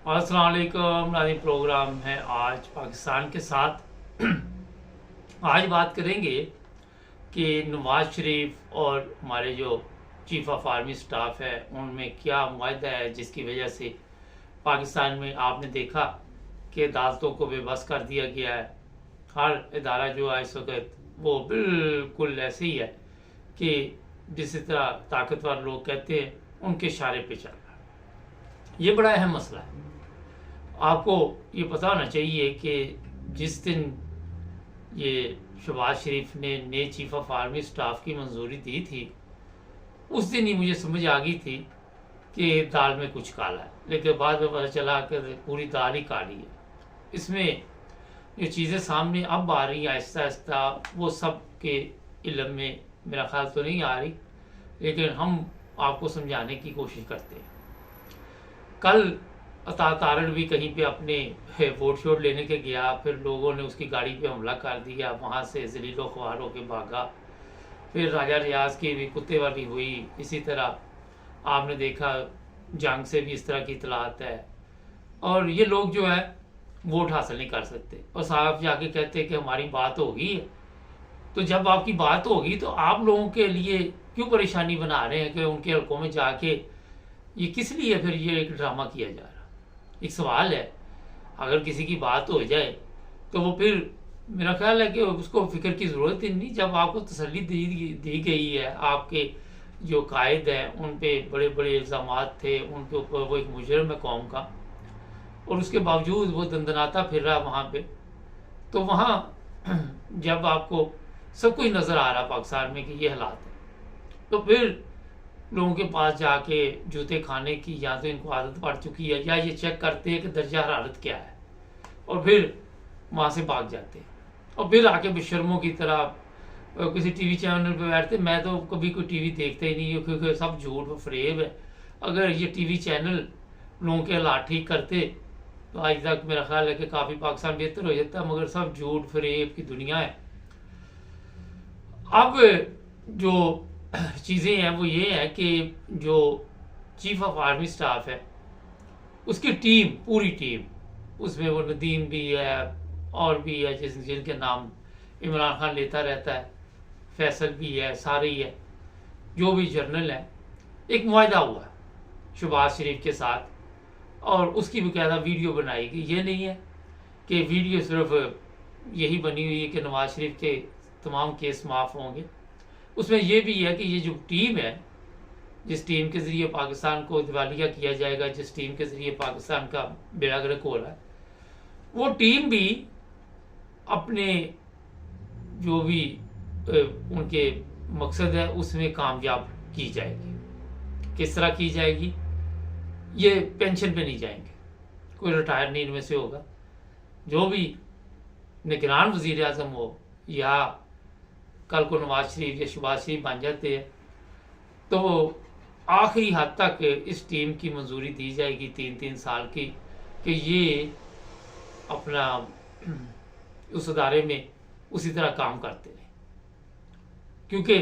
अस्सलाम वालेकुम नाज़रीन, प्रोग्राम है आज पाकिस्तान के साथ। आज बात करेंगे कि नवाज शरीफ और हमारे जो चीफ ऑफ आर्मी स्टाफ है उनमें क्या मुआहदा है जिसकी वजह से पाकिस्तान में आपने देखा कि अदालतों को बेबस कर दिया गया है। हर इदारा जो है इस वक्त वो बिल्कुल ऐसे ही है कि जिस तरह ताकतवर लोग कहते हैं उनके इशारे पे चल रहा है। ये बड़ा अहम मसला है। आपको ये पता होना चाहिए कि जिस दिन ये शहबाज शरीफ ने नए चीफ ऑफ आर्मी स्टाफ की मंजूरी दी थी उस दिन ही मुझे समझ आ गई थी कि दाल में कुछ काला है, लेकिन बाद में पता चला कि पूरी दाल ही काली है। इसमें जो चीज़ें सामने अब आ रही हैं आहिस्ता आहिस्ता वो सब के इल्म में मेरा ख्याल तो नहीं आ रही, लेकिन हम आपको समझाने की कोशिश करते हैं। कल अता तारड़ भी कहीं पे अपने वोट शोट लेने के गया, फिर लोगों ने उसकी गाड़ी पे हमला कर दिया, वहाँ से जलीलो ख्वार होकर भागा। फिर राजा रियाज की भी कुत्ते वाली हुई। इसी तरह आपने देखा जंग से भी इस तरह की इतलात है। और ये लोग जो है वोट हासिल नहीं कर सकते और साहब जाके कहते हैं कि हमारी बात होगी है। तो जब आपकी बात होगी तो आप लोगों के लिए क्यों परेशानी बना रहे हैं कि उनके हल्कों में जाके ये किस लिए फिर ये एक ड्रामा किया जा रहा है। एक सवाल है, अगर किसी की बात हो जाए तो वो फिर मेरा ख्याल है कि उसको फिक्र की ज़रूरत ही नहीं। जब आपको तसल्ली दी गई है, आपके जो कायद हैं उन पे बड़े बड़े इल्ज़ामात थे, उनके ऊपर वो एक मुजरिम है कौम का, और उसके बावजूद वो दंदनाता फिर रहा वहाँ पे, तो वहाँ जब आपको सब कुछ नज़र आ रहा पाकिस्तान में कि ये हालात है, तो फिर लोगों के पास जाके जूते खाने की या तो इनको आदत पड़ चुकी है या ये चेक करते हैं कि दर्जा हरारत क्या है और फिर वहाँ से भाग जाते हैं और फिर आके बेशर्मों की तरह किसी टीवी चैनल पे बैठते। मैं तो कभी कोई टीवी देखते ही नहीं है क्योंकि सब झूठ व फरेब है। अगर ये टीवी चैनल लोगों के हालात ठीक करते तो आज तक मेरा ख्याल है कि काफ़ी पाकिस्तान बेहतर हो जाता, मगर सब झूठ फरेब की दुनिया है। अब जो चीज़ें हैं वो ये है कि जो चीफ ऑफ आर्मी स्टाफ है उसकी टीम, पूरी टीम, उसमें वो नदीम भी है और भी है जिनके नाम इमरान खान लेता रहता है, फैसल भी है, सारे ही है, जो भी जर्नल है। एक मुआहदा हुआ है शहबाज शरीफ के साथ और उसकी बकायदा वीडियो बनाई गई। ये नहीं है कि वीडियो सिर्फ यही बनी हुई है कि नवाज शरीफ के तमाम केस माफ़ होंगे। उसमें यह भी है कि ये जो टीम है, जिस टीम के ज़रिए पाकिस्तान को दिवालिया किया जाएगा, जिस टीम के ज़रिए पाकिस्तान का बेड़ा गर्क हो रहा है, वो टीम भी अपने जो भी उनके मकसद है उसमें कामयाब की जाएगी। किस तरह की जाएगी? ये पेंशन पे नहीं जाएंगे, कोई रिटायर नहीं इनमें से होगा। जो भी निगरान वज़ीर आज़म हो या कल को नवाज शरीफ या शहबाज शरीफ बन जाते हैं तो आखिरी हद तक इस टीम की मंजूरी दी जाएगी 3-3 साल की कि ये अपना उस अदारे में उसी तरह काम करते हैं, क्योंकि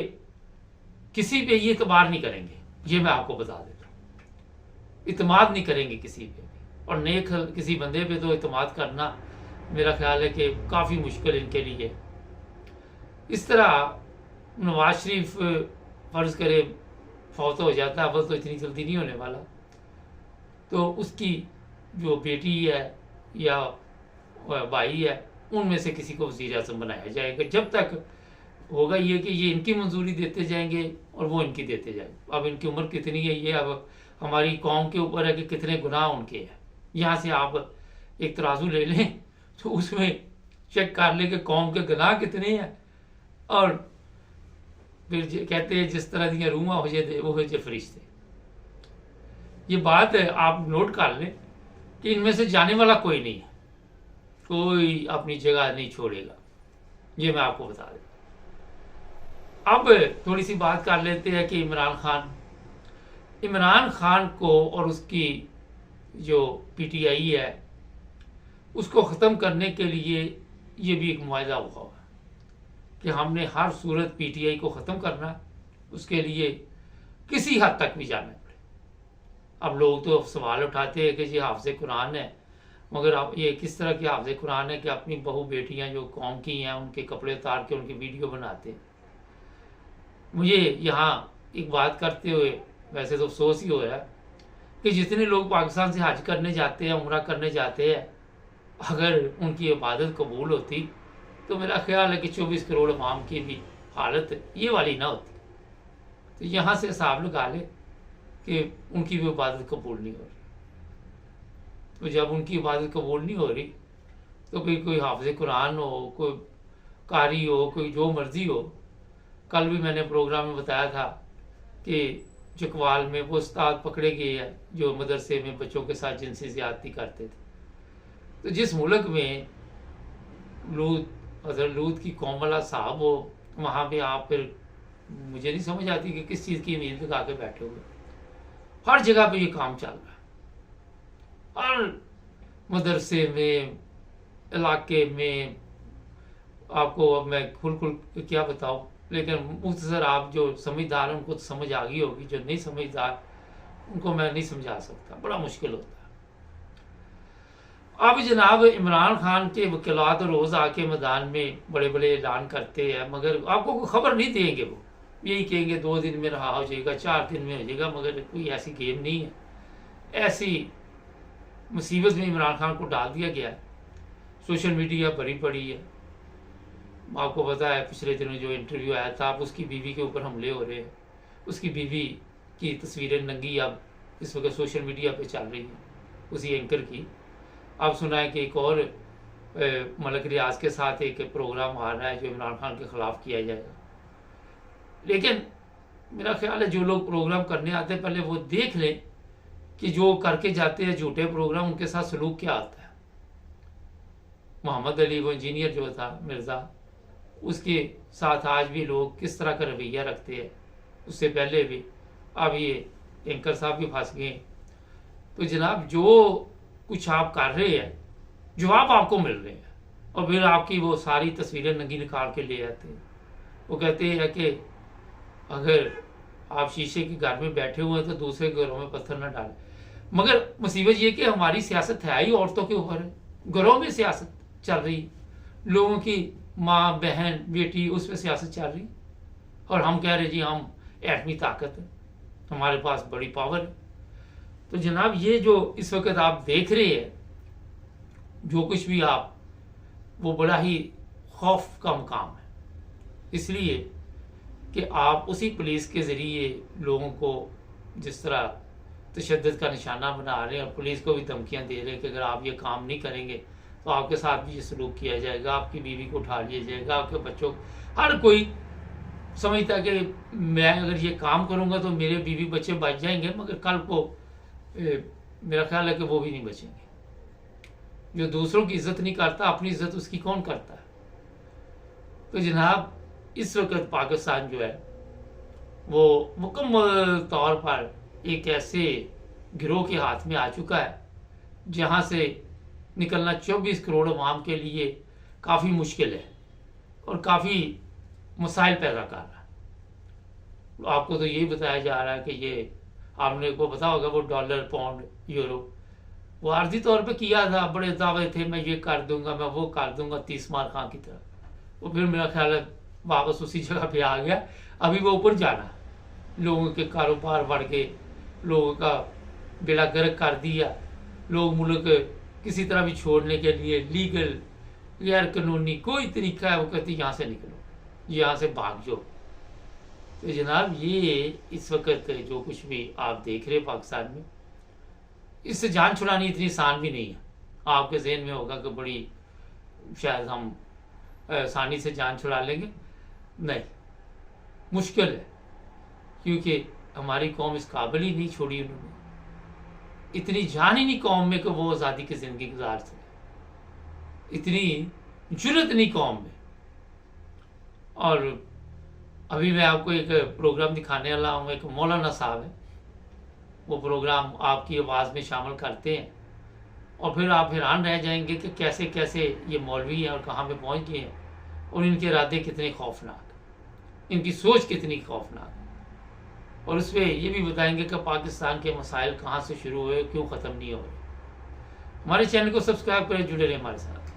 किसी पे ये इतमाद नहीं करेंगे। ये मैं आपको बता देता हूँ, इतमाद नहीं करेंगे किसी पे भी। और नेक किसी बंदे पे तो इतमाद करना मेरा ख्याल है कि काफ़ी मुश्किल इनके लिए। इस तरह नवाज शरीफ फर्ज करे फौत हो जाता है, फौत तो इतनी जल्दी नहीं होने वाला, तो उसकी जो बेटी है या भाई है उनमें से किसी को वज़ीर आज़म बनाया जाएगा। जब तक होगा ये कि ये इनकी मंजूरी देते जाएंगे और वो इनकी देते जाएंगे। अब इनकी उम्र कितनी है ये अब हमारी कौम के ऊपर है कि कितने गुनाह उनके हैं। यहाँ से आप एक तराजू ले लें तो उसमें चेक कर लें कि कौम के गुनाह कितने हैं, और फिर कहते हैं जिस तरह दियाँ रूहां हो जाए वो हो जाए फरिश्ते। ये बात है, आप नोट कर लें कि इनमें से जाने वाला कोई नहीं है, कोई अपनी जगह नहीं छोड़ेगा। ये मैं आपको बता देता। अब थोड़ी सी बात कर लेते हैं कि इमरान खान को और उसकी जो पीटीआई है उसको ख़त्म करने के लिए ये भी एक मुआहदा हुआ कि हमने हर सूरत पीटीआई को ख़त्म करना, उसके लिए किसी हद तक भी जाना पड़े। अब लोग तो सवाल उठाते हैं कि जी हाफ़िज़ कुरान है, मगर अब ये किस तरह की हाफ़िज़ कुरान है कि अपनी बहू बेटियां जो कौम की हैं उनके कपड़े उतार के उनकी वीडियो बनाते हैं। मुझे यहाँ एक बात करते हुए वैसे तो अफसोस ही हो रहा है कि जितने लोग पाकिस्तान से हज करने जाते हैं, उम्रा करने जाते हैं, अगर उनकी इबादत कबूल होती तो मेरा ख्याल है कि 24 करोड़ अवाम की भी हालत ये वाली ना होती। तो यहाँ से हिसाब लगा ले कि उनकी भी इबादत कबूल नहीं हो रही। तो जब उनकी इबादत कबूल नहीं हो रही तो फिर कोई हाफ़िज़ कुरान हो, कोई कारी हो, कोई जो मर्ज़ी हो। कल भी मैंने प्रोग्राम में बताया था कि चकवाल में वो उस्ताद पकड़े गए हैं जो मदरसे में बच्चों के साथ जिनसी ज़्यादती करते थे। तो जिस मुल्क में लूत हज़रत लूत की कौम वाला साहब हो, वहाँ पे आप फिर मुझे नहीं समझ आती कि किस चीज़ की उम्मीद लगा के बैठे हुए। हर जगह पे ये काम चल रहा है, हर मदरसे में, इलाके में। आपको अब मैं खुल क्या बताऊं, लेकिन मुख्तसर आप जो समझदार हैं उनको तो समझ आ गई होगी, जो नहीं समझदार उनको मैं नहीं समझा सकता, बड़ा मुश्किल होता है। अब जनाब इमरान खान के वकीलात रोज़ आके मैदान में बड़े बड़े ऐलान करते हैं, मगर आपको कोई खबर नहीं देंगे। वो यही कहेंगे 2 दिन में रहा हो जाएगा, 4 दिन में हो जाएगा, मगर कोई ऐसी गेम नहीं है। ऐसी मुसीबत में इमरान खान को डाल दिया गया है। सोशल मीडिया भरी पड़ी है। आपको पता है पिछले दिनों जो इंटरव्यू आया था, अब उसकी बीवी के ऊपर हमले हो रहे हैं। उसकी बीवी की तस्वीरें नंगी अब इस वक्त सोशल मीडिया पे चल रही हैं, उसी एंकर की। अब सुना है कि एक और मलक रियाज के साथ एक प्रोग्राम आ रहा है जो इमरान खान के खिलाफ किया जाएगा। लेकिन मेरा ख्याल है जो लोग प्रोग्राम करने आते हैं पहले वो देख लें कि जो करके जाते हैं झूठे प्रोग्राम, उनके साथ सलूक क्या आता है। मोहम्मद अली वो इंजीनियर जो था मिर्ज़ा, उसके साथ आज भी लोग किस तरह का रवैया रखते हैं, उससे पहले भी। अब ये एंकर साहब भी फंस गए। तो जनाब जो कुछ आप कर रहे हैं, जवाब आपको मिल रहे हैं, और फिर आपकी वो सारी तस्वीरें नंगी निकाल के ले आते हैं। वो कहते हैं कि अगर आप शीशे के घर में बैठे हुए हैं तो दूसरे घरों में पत्थर न डालें। मगर मुसीबत ये कि हमारी सियासत है ही औरतों के ऊपर है। घरों में सियासत चल रही है, लोगों की माँ बहन बेटी उस पर सियासत चल रही, और हम कह रहे जी हम एटमी ताकत है, हमारे पास बड़ी पावर है। तो जनाब ये जो इस वक्त आप देख रहे हैं, जो कुछ भी आप, वो बड़ा ही खौफ का मुकाम है। इसलिए कि आप उसी पुलिस के ज़रिए लोगों को जिस तरह तशद्दुद का निशाना बना रहे हैं, और पुलिस को भी धमकियां दे रहे हैं कि अगर आप ये काम नहीं करेंगे तो आपके साथ भी ये सलूक किया जाएगा, आपकी बीवी को उठा लिया जाएगा, आपके बच्चों। हर कोई समझता कि मैं अगर ये काम करूंगा तो मेरे बीवी बच्चे बच जाएंगे, मगर कल को मेरा ख्याल है कि वो भी नहीं बचेंगे। जो दूसरों की इज्जत नहीं करता, अपनी इज्जत उसकी कौन करता है। तो जनाब इस वक्त पाकिस्तान जो है वो मुकम्मल तौर पर एक ऐसे गिरोह के हाथ में आ चुका है जहां से निकलना 24 करोड़ अवाम के लिए काफ़ी मुश्किल है और काफ़ी मसाइल पैदा कर रहा है। आपको तो यही बताया जा रहा है कि ये आपने को पता होगा वो डॉलर पाउंड यूरो वो आर्जी तौर पे किया था, बड़े दावे थे मैं ये कर दूंगा, मैं वो कर दूंगा, 30 मार खां की तरह। वो फिर मेरा ख्याल है वापस उसी जगह पे आ गया। अभी वो ऊपर जाना, लोगों के कारोबार बढ़ गए, लोगों का बेड़ा गर्क कर दिया, लोग मुल्क किसी तरह भी छोड़ने के लिए लीगल गैर कानूनी कोई तरीका है वो कहते यहाँ से निकलो, यहाँ से भाग जाओ। तो जनाब ये इस वक्त जो कुछ भी आप देख रहे हैं पाकिस्तान में, इससे जान छुड़ानी इतनी आसान भी नहीं है। आपके जहन में होगा कि बड़ी शायद हम आसानी से जान छुड़ा लेंगे, नहीं, मुश्किल है, क्योंकि हमारी कौम इस काबिल ही नहीं छोड़ी उन्होंने। इतनी जान ही नहीं कौम में कि वो आज़ादी की ज़िंदगी गुजार सके, इतनी जुर्रत नहीं कौम में। और अभी मैं आपको एक प्रोग्राम दिखाने वाला हूँ, एक मौलाना साहब है, वो प्रोग्राम आपकी आवाज़ में शामिल करते हैं और फिर आप हैरान रह जाएंगे कि कैसे कैसे ये मौलवी हैं और कहाँ पे पहुँच गए हैं, और इनके इरादे कितने खौफनाक, इनकी सोच कितनी खौफनाक। और उसमें ये भी बताएंगे कि पाकिस्तान के मसाइल कहाँ से शुरू हुए, क्यों ख़त्म नहीं हो रहे। हमारे चैनल को सब्सक्राइब करें, जुड़े रहें हमारे साथ।